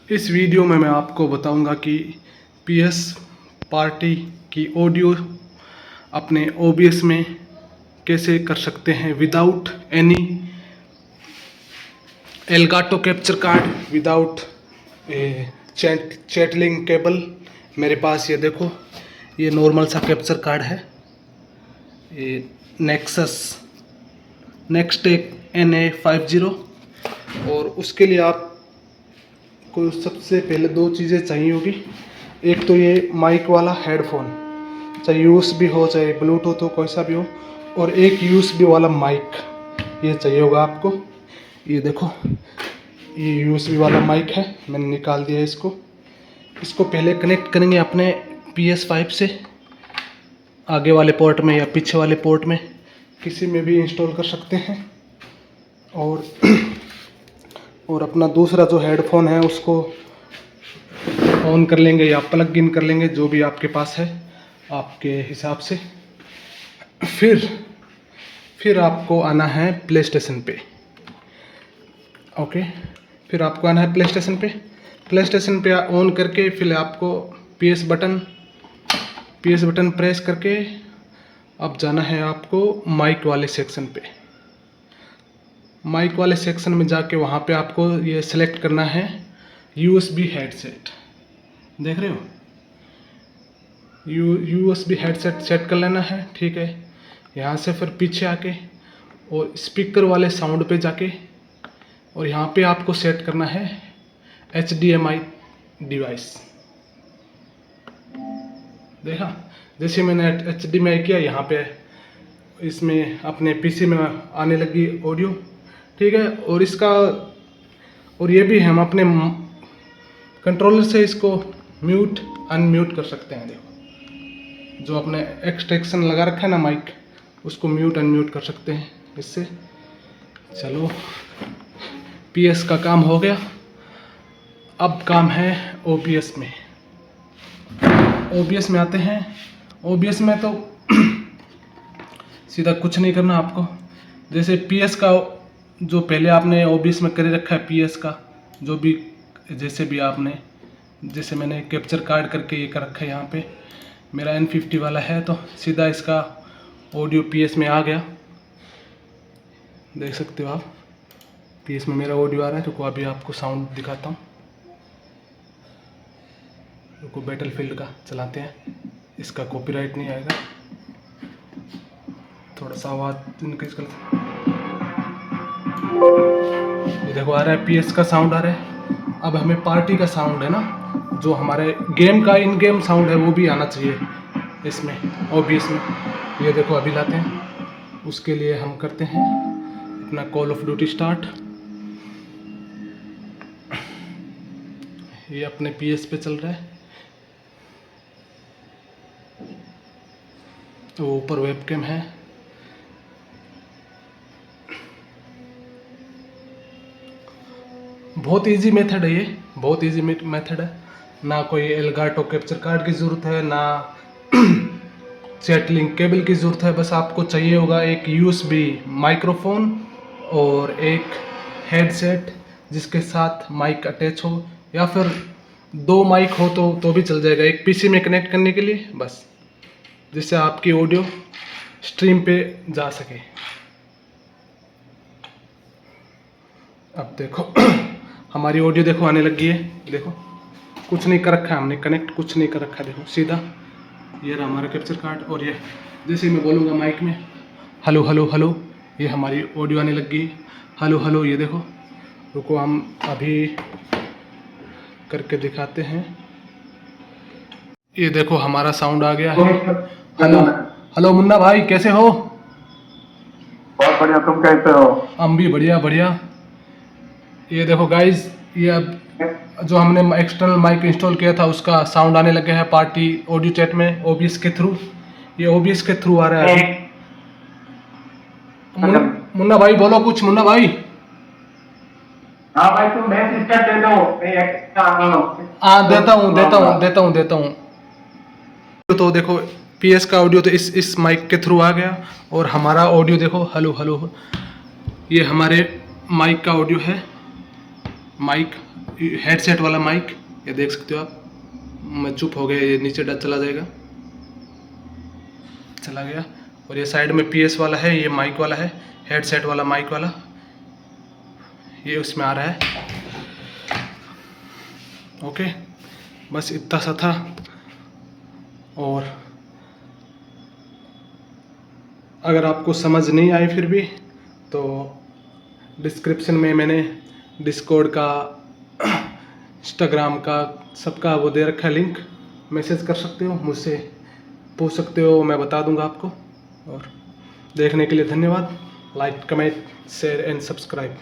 इस वीडियो में मैं आपको बताऊंगा कि PS पार्टी की ऑडियो अपने OBS में कैसे कर सकते हैं without any Elgato capture card, without chatlink cable. मेरे पास ये देखो, ये नॉर्मल सा कैप्चर कार्ड है, ये नेक्सटेक NA50। और उसके लिए आपको सबसे पहले दो चीज़ें चाहिए होगी। एक तो ये माइक वाला हेडफोन, चाहे USB हो चाहे ब्लूटूथ हो, कोई सा भी हो, और एक USB वाला माइक ये चाहिए होगा आपको। ये देखो, ये USB वाला माइक है, मैंने निकाल दिया इसको। इसको पहले कनेक्ट करेंगे अपने PS5 से, आगे वाले पोर्ट में या पीछे वाले पोर्ट में, किसी में भी इंस्टॉल कर सकते हैं। और अपना दूसरा जो हेडफोन है उसको ऑन कर लेंगे या प्लग इन कर लेंगे, जो भी आपके पास है आपके हिसाब से। फिर आपको आना है प्ले स्टेशन पे। ओके, फिर आपको आना है प्ले स्टेशन पे ऑन करके फिर आपको PS बटन प्रेस करके अब जाना है आपको माइक वाले सेक्शन पे। माइक वाले सेक्शन में जाके वहाँ पे आपको ये सिलेक्ट करना है USB हेडसेट। देख रहे हो, USB हेडसेट सेट कर लेना है, ठीक है। यहाँ से फिर पीछे आके और स्पीकर वाले साउंड पे जाके और यहाँ पे आपको सेट करना है HDMI डिवाइस। देखा, जैसे मैंने HDMI किया, यहाँ पे इसमें अपने PC में आने लगी ऑडियो, ठीक है। और ये भी हम अपने कंट्रोलर से इसको म्यूट अनम्यूट कर सकते हैं। देखो, जो अपने एक्सटेंशन लगा रखा है ना माइक, उसको म्यूट अनम्यूट कर सकते हैं इससे। चलो, PS का काम हो गया, अब काम है OBS में। OBS में आते हैं। OBS में तो सीधा कुछ नहीं करना आपको। जैसे PS का जो पहले आपने OBS में कर रखा है, PS का जो भी, जैसे मैंने कैप्चर कार्ड करके ये कर रखा है, यहाँ पे मेरा N50 वाला है, तो सीधा इसका ऑडियो PS में आ गया। देख सकते हो आप, PS में मेरा ऑडियो आ रहा है। रुको, अभी आपको साउंड दिखाता हूँ। रुको, बैटलफील्ड का चलाते हैं, इसका कॉपीराइट नहीं आएगा। थोड़ा सा आवाज़ इनक्रीज कर, ये देखो आ रहा है, PS का साउंड आ रहा है। अब हमें पार्टी का साउंड है ना, जो हमारे गेम का इन गेम साउंड है, वो भी आना चाहिए इसमें OBS में। ये देखो अभी लाते हैं। उसके लिए हम करते हैं अपना कॉल ऑफ ड्यूटी स्टार्ट। ये अपने PS पे चल रहा है, वो ऊपर वेबकैम है। बहुत इजी मेथड है ये, बहुत इजी मेथड है। ना कोई एलगाटो कैप्चर कार्ड की ज़रूरत है, ना चैटलिंग केबल की ज़रूरत है। बस आपको चाहिए होगा एक USB माइक्रोफोन और एक हेडसेट जिसके साथ माइक अटैच हो, या फिर दो माइक हो तो भी चल जाएगा, एक PC में कनेक्ट करने के लिए, बस, जिससे आपकी ऑडियो स्ट्रीम पे जा सके। अब देखो हमारी ऑडियो देखो आने लगी है। देखो, कुछ नहीं कर रखा है हमने, कनेक्ट कुछ नहीं कर रखा है। देखो सीधा ये रहा हमारा कैप्चर कार्ड, और ये जैसे मैं बोलूँगा माइक में हेलो हेलो हेलो, ये हमारी ऑडियो आने लगी। हेलो हेलो, ये देखो। रुको, हम अभी करके दिखाते हैं। ये देखो हमारा साउंड आ गया है। हेलो हेलो मुन्ना भाई, कैसे हो? बहुत बढ़िया, तुम कैसे हो? हम भी बढ़िया बढ़िया। ये देखो गाइज, ये अब जो हमने एक्सटर्नल माइक इंस्टॉल किया था उसका साउंड आने लगे है पार्टी ऑडियो चैट में OBS के थ्रू। ये OBS के थ्रू आ रहा है अभी। मुन्ना भाई बोलो कुछ, मुन्ना भाई। हाँ भाई, तुम मैसेज कर दे दो। हाँ, देता हूँ। तो देखो PS का ऑडियो तो इस माइक के थ्रू आ गया, और हमारा ऑडियो देखो हेलो हेलो, ये हमारे माइक का ऑडियो है। माइक हेडसेट वाला माइक, ये देख सकते हो आप। मैं चुप हो गया, ये नीचे चला जाएगा, चला गया। और ये साइड में PS वाला है, ये माइक वाला है, हेडसेट वाला माइक वाला, ये उसमें आ रहा है। ओके, बस इतना सा था। और अगर आपको समझ नहीं आए फिर भी, तो डिस्क्रिप्शन में मैंने डिस्कॉर्ड का, इंस्टाग्राम का, सबका वो दे रखा है लिंक, मैसेज कर सकते हो, मुझसे पूछ सकते हो, मैं बता दूंगा आपको। और देखने के लिए धन्यवाद। Like, comment, share and subscribe.